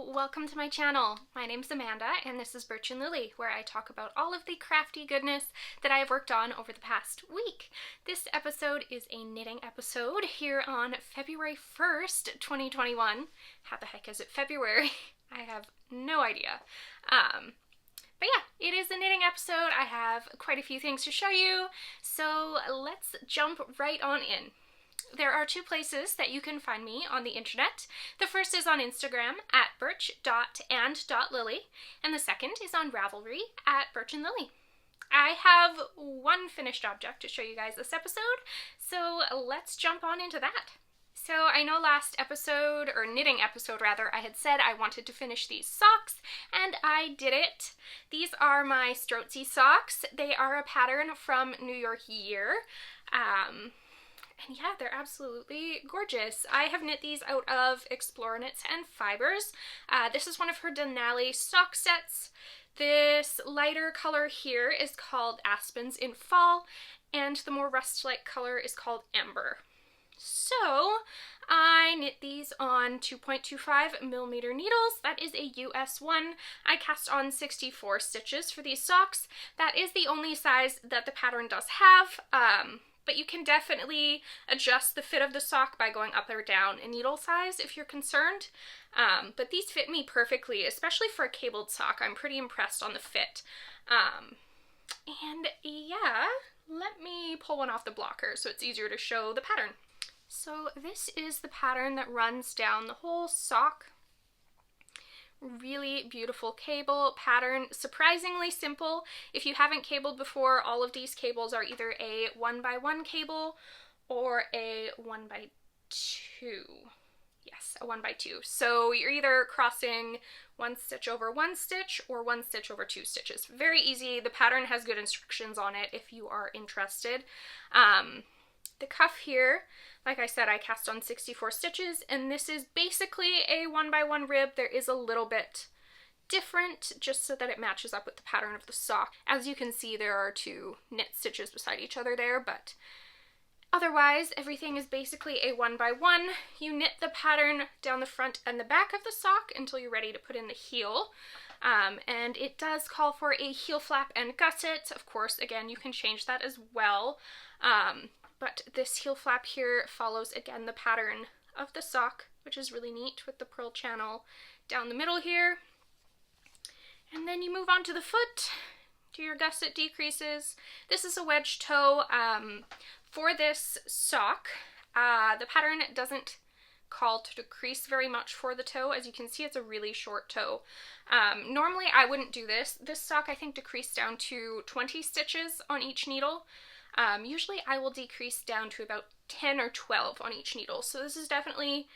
Hello, welcome to my channel. My name's Amanda and this is Birch and Lily, where I talk about all of the crafty goodness that I have worked on over the past week. This episode is a knitting episode here on February 1st, 2021. How the heck is it February? I have no idea. But yeah, it is a knitting episode. I have quite a few things to show you, so let's jump right on in. There are two places that you can find me on the internet. The first is on Instagram at birch.and.lily, and the second is on Ravelry at birchandlily. I have one finished object to show you guys this episode, so let's jump on into that. So I know last episode, or knitting episode rather, I had said I wanted to finish these socks, and I did it. These are my Strozzi Socks. They are a pattern from New York Year. And yeah, they're absolutely gorgeous. I have knit these out of Explore Knits and Fibers. This is one of her Denali sock sets. This lighter color here is called Aspens in Fall, and the more rust-like color is called Ember. So I knit these on 2.25mm needles. That is a US 1. I cast on 64 stitches for these socks. That is the only size that the pattern does have. But you can definitely adjust the fit of the sock by going up or down in needle size if you're concerned. But these fit me perfectly, especially for a cabled sock. I'm pretty impressed on the fit. And yeah, let me pull one off the blocker so it's easier to show the pattern. So this is the pattern that runs down the whole sock. Really beautiful cable pattern, surprisingly simple. If you haven't cabled before, all of these cables are either a 1x1 cable or a 1x2. Yes, a 1x2. So you're either crossing one stitch over one stitch or one stitch over two stitches. Very easy. The pattern has good instructions on it if you are interested. The cuff here, like I said, I cast on 64 stitches, and this is basically a 1x1 rib. There is a little bit different just so that it matches up with the pattern of the sock. As you can see, there are two knit stitches beside each other there, but otherwise everything is basically a 1x1. You knit the pattern down the front and the back of the sock until you're ready to put in the heel. And it does call for a heel flap and gusset. Of course, again, you can change that as well. But this heel flap here follows, again, the pattern of the sock, which is really neat with the purl channel down the middle here. And then you move on to the foot, do your gusset decreases. This is a wedge toe. For this sock, the pattern doesn't call to decrease very much for the toe. As you can see, it's a really short toe. Normally, I wouldn't do this. This sock, I think, decreased down to 20 stitches on each needle. Usually I will decrease down to about 10 or 12 on each needle, so this is definitely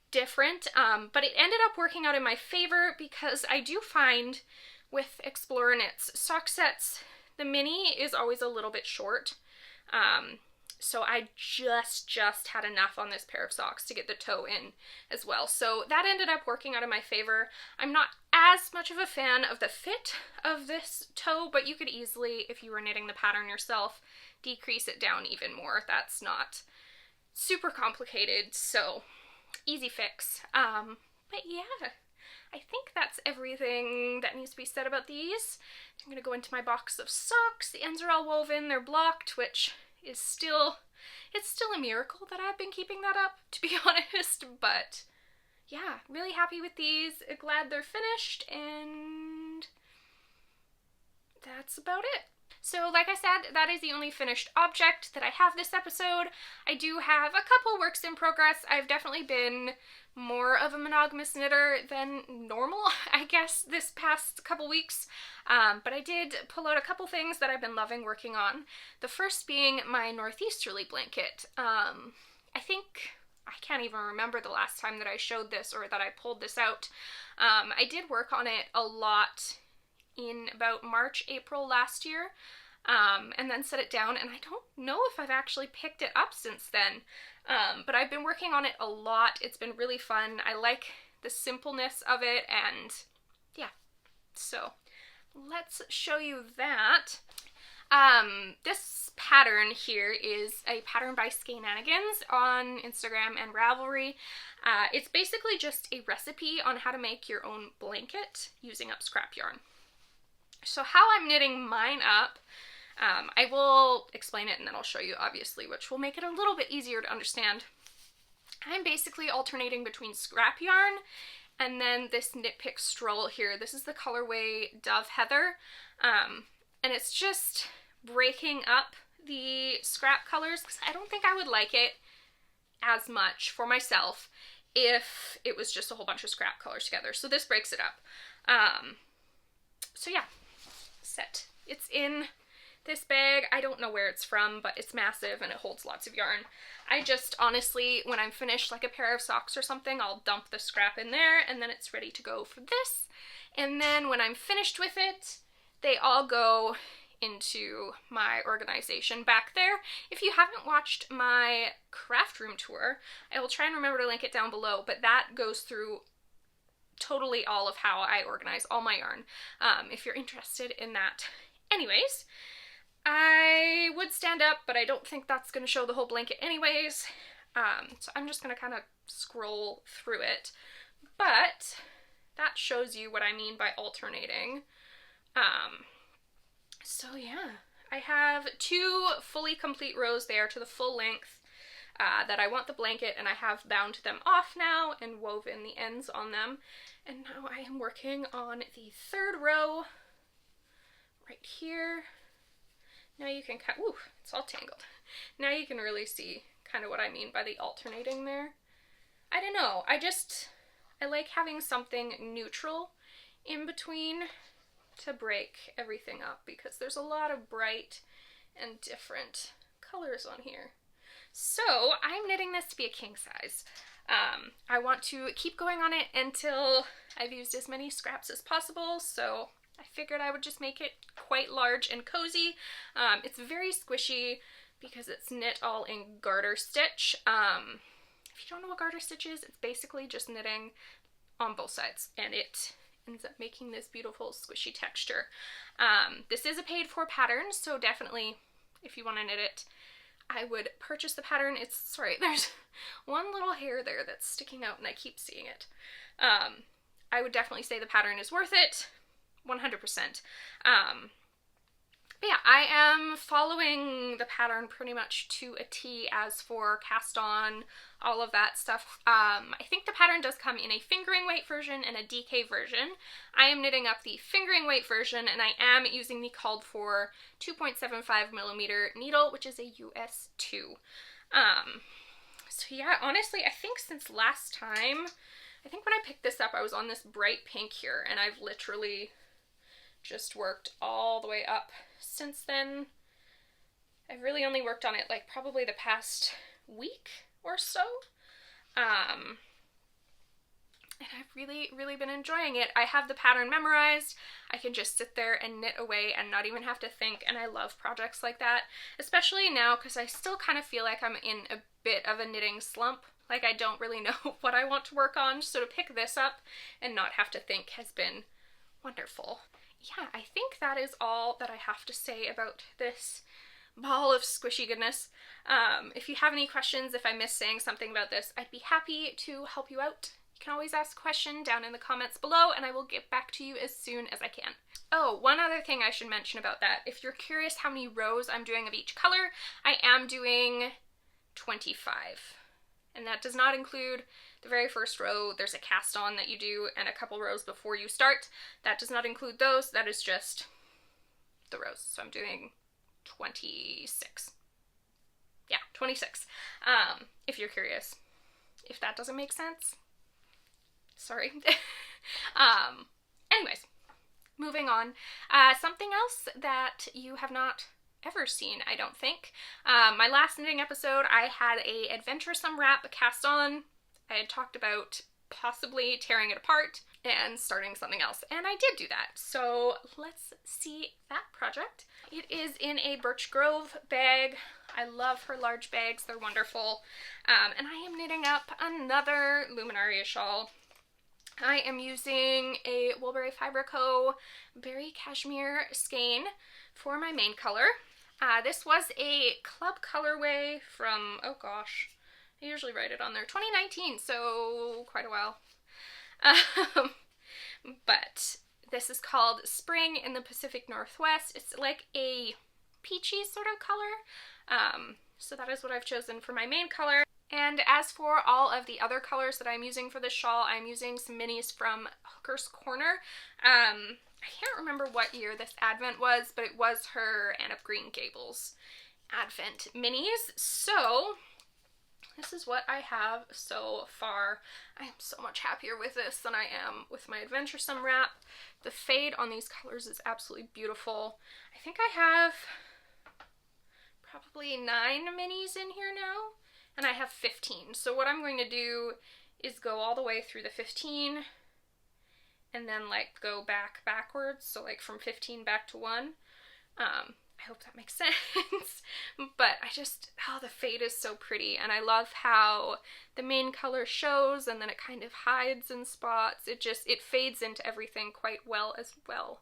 different, but it ended up working out in my favor because I do find with Explorer Knits sock sets, the mini is always a little bit short, so I just had enough on this pair of socks to get the toe in as well, so that ended up working out in my favor. I'm not as much of a fan of the fit of this toe, but you could easily, if you were knitting the pattern yourself, decrease it down even more. That's not super complicated, so easy fix. But yeah, I think that's everything that needs to be said about these. I'm gonna go into my box of socks. The ends are all woven, they're blocked, which is it's still a miracle that I've been keeping that up, to be honest, but yeah, really happy with these, glad they're finished, and that's about it. So like I said, that is the only finished object that I have this episode. I do have a couple works in progress. I've definitely been more of a monogamous knitter than normal, I guess, this past couple weeks. But I did pull out a couple things that I've been loving working on. The first being my Northeasterly Blanket. I can't even remember the last time that I showed this or that I pulled this out. I did work on it a lot in about March, April last year, and then set it down, and I don't know if I've actually picked it up since then, but I've been working on it a lot. It's been really fun. I like the simpleness of it, and yeah, so let's show you that. This pattern here is a pattern by Skeinanigans on Instagram and Ravelry. It's basically just a recipe on how to make your own blanket using up scrap yarn. So how I'm knitting mine up, I will explain it and then I'll show you obviously, which will make it a little bit easier to understand. I'm basically alternating between scrap yarn and then this Knit Picks Stroll here. This is the colorway Dove Heather, and it's just breaking up the scrap colors because I don't think I would like it as much for myself if it was just a whole bunch of scrap colors together. So this breaks it up. So yeah, set. It's in this bag. I don't know where it's from, but it's massive and it holds lots of yarn. I just honestly, when I'm finished like a pair of socks or something, I'll dump the scrap in there and then it's ready to go for this. And then when I'm finished with it, they all go into my organization back there. If you haven't watched my craft room tour, I will try and remember to link it down below, but that goes through totally all of how I organize all my yarn, if you're interested in that. Anyways, I would stand up, but I don't think that's going to show the whole blanket anyways, so I'm just going to kind of scroll through it, but that shows you what I mean by alternating. So yeah, I have 2 fully complete rows there to the full length that I want the blanket, and I have bound them off now and woven the ends on them. And now I am working on the 3rd row right here. Now you can ooh, it's all tangled. Now you can really see kind of what I mean by the alternating there. I don't know, I like having something neutral in between to break everything up because there's a lot of bright and different colors on here. So I'm knitting this to be a king size. I want to keep going on it until I've used as many scraps as possible, so I figured I would just make it quite large and cozy. It's very squishy because it's knit all in garter stitch. If you don't know what garter stitch is, it's basically just knitting on both sides, and it ends up making this beautiful squishy texture. This is a paid for pattern, so definitely if you want to knit it, I would purchase the pattern. Sorry, there's one little hair there that's sticking out and I keep seeing it. I would definitely say the pattern is worth it, 100%. But yeah, I am following the pattern pretty much to a T as for cast on, all of that stuff. I think the pattern does come in a fingering weight version and a DK version. I am knitting up the fingering weight version, and I am using the called for 2.75mm needle, which is a US 2. So yeah, honestly, I think since last time, I think when I picked this up, I was on this bright pink here, and I've literally just worked all the way up since then. I've really only worked on it like probably the past week or so. And I've really been enjoying it. I have the pattern memorized. I can just sit there and knit away and not even have to think, and I love projects like that, especially now because I still kind of feel like I'm in a bit of a knitting slump. Like I don't really know what I want to work on, so to pick this up and not have to think has been wonderful. Yeah, I think that is all that I have to say about this ball of squishy goodness. If you have any questions, if I missed saying something about this, I'd be happy to help you out. You can always ask a question down in the comments below and I will get back to you as soon as I can. Oh, one other thing I should mention about that. If you're curious how many rows I'm doing of each color, I am doing 25. And that does not include the very first row. There's a cast on that you do and a couple rows before you start. That does not include those. That is just the rows. So I'm doing 26. Yeah, 26. If you're curious. If that doesn't make sense, sorry. Anyways, moving on. Something else that you have not ever seen, I don't think. My last knitting episode, I had a adventuresome wrap cast on. I had talked about possibly tearing it apart and starting something else, and I did do that. So let's see that project. It is in a Birch Grove bag. I love her large bags, they're wonderful. And I am knitting up another Luminaria shawl. I am using a Woolberry Fiber Co. Berry Cashmere skein for my main color. This was a club colorway from, oh gosh, I usually write it on there, 2019, so quite a while. But this is called Spring in the Pacific Northwest. It's like a peachy sort of color. So that is what I've chosen for my main color. And as for all of the other colors that I'm using for this shawl, I'm using some minis from Hooker's Corner. I can't remember what year this advent was, but it was her Anne of Green Gables advent minis. So this is what I have so far. I am so much happier with this than I am with my Adventuresome wrap. The fade on these colors is absolutely beautiful. I think I have probably 9 minis in here now. And I have 15. So what I'm going to do is go all the way through the 15 and then like go backwards. So like from 15 back to 1. I hope that makes sense. But I just, oh, the fade is so pretty. And I love how the main color shows and then it kind of hides in spots. It fades into everything quite well as well.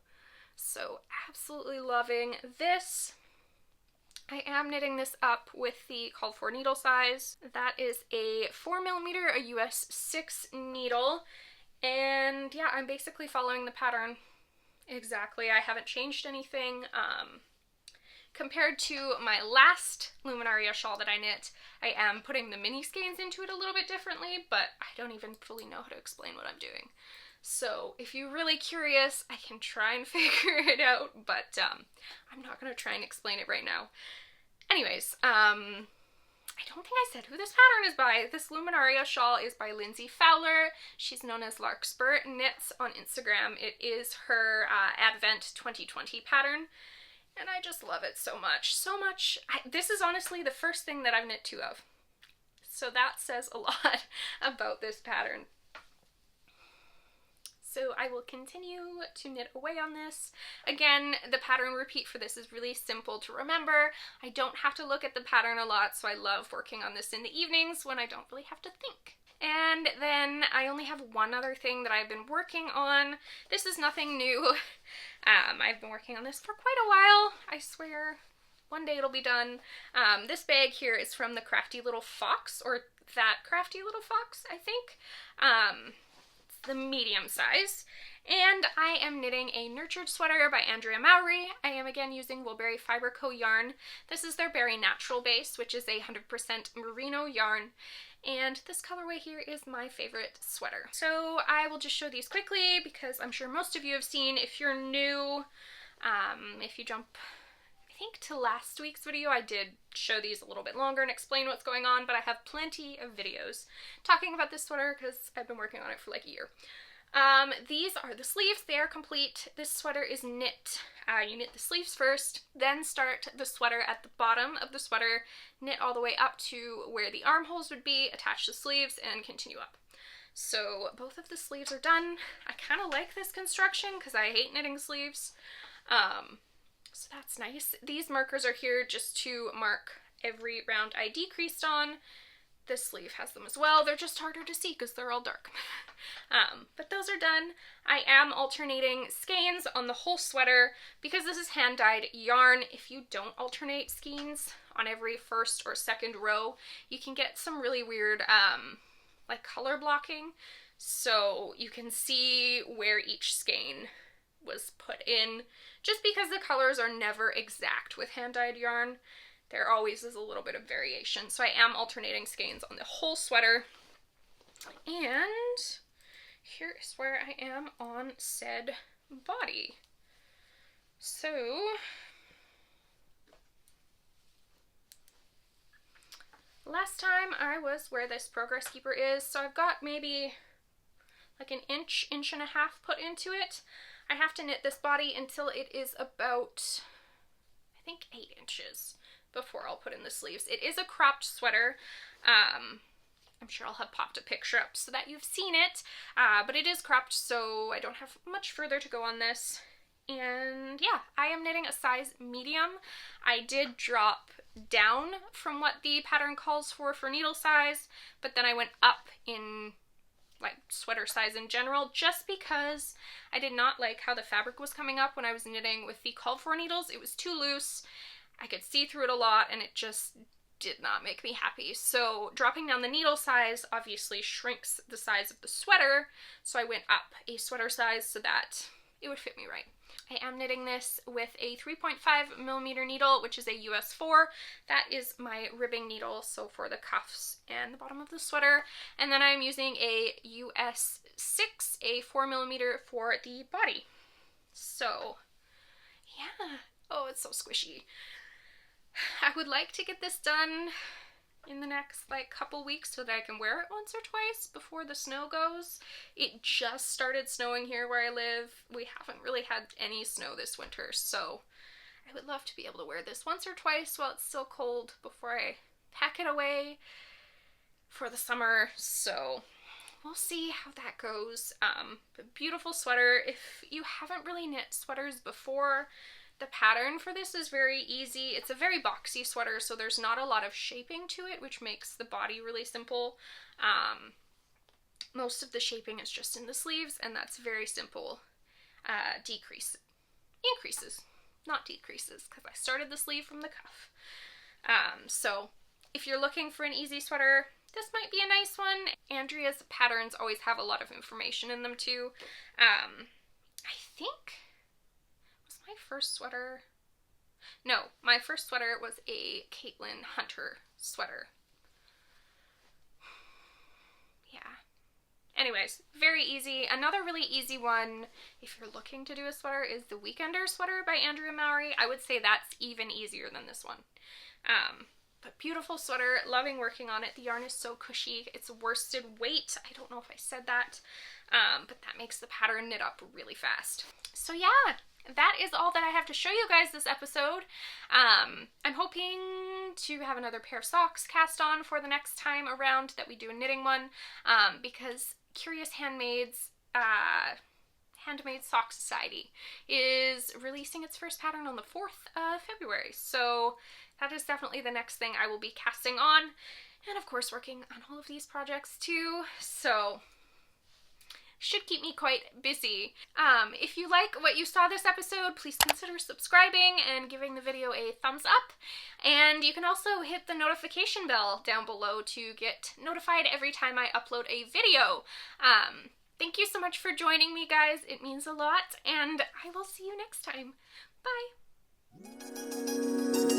So absolutely loving this. I am knitting this up with the called for needle size. That is a 4mm, a US 6 needle. And yeah, I'm basically following the pattern exactly. I haven't changed anything. Compared to my last Luminaria shawl that I knit, I am putting the mini skeins into it a little bit differently, but I don't even fully know how to explain what I'm doing. So if you're really curious, I can try and figure it out, but I'm not going to try and explain it right now. Anyways, I don't think I said who this pattern is by. This Luminaria shawl is by Lindsey Fowler. She's known as Larkspur Knits on Instagram. It is her Advent 2020 pattern, and I just love it so much. So much. This is honestly the first thing that I've knit 2 of. So that says a lot about this pattern. So I will continue to knit away on this. Again, the pattern repeat for this is really simple to remember. I don't have to look at the pattern a lot, so I love working on this in the evenings when I don't really have to think. And then I only have one other thing that I've been working on. This is nothing new. I've been working on this for quite a while, I swear. One day it'll be done. This bag here is from the Crafty Little Fox, or that Crafty Little Fox, I think. The medium size, and I am knitting a Nurtured Sweater by Andrea Mowry. I am again using Woolberry Fiber Co. yarn. This is their Berry Natural base, which is a 100% merino yarn, and this colorway here is my favorite sweater. So I will just show these quickly because I'm sure most of you have seen. If you're new, if you jump, I think, to last week's video, I did show these a little bit longer and explain what's going on, but I have plenty of videos talking about this sweater because I've been working on it for like a year. These are the sleeves. They are complete. This sweater is knit. You knit the sleeves first, then start the sweater at the bottom of the sweater, knit all the way up to where the armholes would be, attach the sleeves, and continue up. So both of the sleeves are done. I kind of like this construction because I hate knitting sleeves. So that's nice. These markers are here just to mark every round I decreased on. This sleeve has them as well. They're just harder to see because they're all dark. But those are done. I am alternating skeins on the whole sweater because this is hand-dyed yarn. If you don't alternate skeins on every first or second row, you can get some really weird like color blocking. So you can see where each skein was put in, just because the colors are never exact with hand-dyed yarn. There always is a little bit of variation. So I am alternating skeins on the whole sweater. And here is where I am on said body. So last time I was where this progress keeper is, so I've got maybe like an inch and a half put into it. I have to knit this body until it is about, I think, 8 inches before I'll put in the sleeves. It is a cropped sweater. I'm sure I'll have popped a picture up so that you've seen it, but it is cropped, so I don't have much further to go on this. And yeah, I am knitting a size medium. I did drop down from what the pattern calls for needle size, but then I went up in like sweater size in general, just because I did not like how the fabric was coming up when I was knitting with the called for needles. It was too loose. I could see through it a lot, and it just did not make me happy. So dropping down the needle size obviously shrinks the size of the sweater, so I went up a sweater size so that it would fit me right. I am knitting this with a 3.5mm needle, which is a US 4. That is my ribbing needle, so for the cuffs and the bottom of the sweater. And then I'm using a US 6, a 4mm for the body. So, yeah. Oh, it's so squishy. I would like to get this done in the next like couple weeks so that I can wear it once or twice before the snow goes. It just started snowing here where I live. We haven't really had any snow this winter, so I would love to be able to wear this once or twice while it's still cold before I pack it away for the summer. So we'll see how that goes. But beautiful sweater. If you haven't really knit sweaters before, the pattern for this is very easy. It's a very boxy sweater, so there's not a lot of shaping to it, which makes the body really simple. Most of the shaping is just in the sleeves, and that's very simple. Increases, not decreases, because I started the sleeve from the cuff. So if you're looking for an easy sweater, this might be a nice one. Andrea's patterns always have a lot of information in them too. I think my first sweater, no, my first sweater was a Caitlin Hunter sweater. Yeah. Anyways, very easy. Another really easy one, if you're looking to do a sweater, is the Weekender sweater by Andrea Mowry. I would say that's even easier than this one. But beautiful sweater, loving working on it. The yarn is so cushy. It's worsted weight. I don't know if I said that, but that makes the pattern knit up really fast. So yeah, that is all that I have to show you guys this episode. I'm hoping to have another pair of socks cast on for the next time around that we do a knitting one, because Curious Handmaid's Handmade Sock Society is releasing its first pattern on the 4th of February. So that is definitely the next thing I will be casting on. And of course working on all of these projects too. So should keep me quite busy. If you like what you saw this episode, please consider subscribing and giving the video a thumbs up. And you can also hit the notification bell down below to get notified every time I upload a video. Thank you so much for joining me, guys. It means a lot, and I will see you next time. Bye!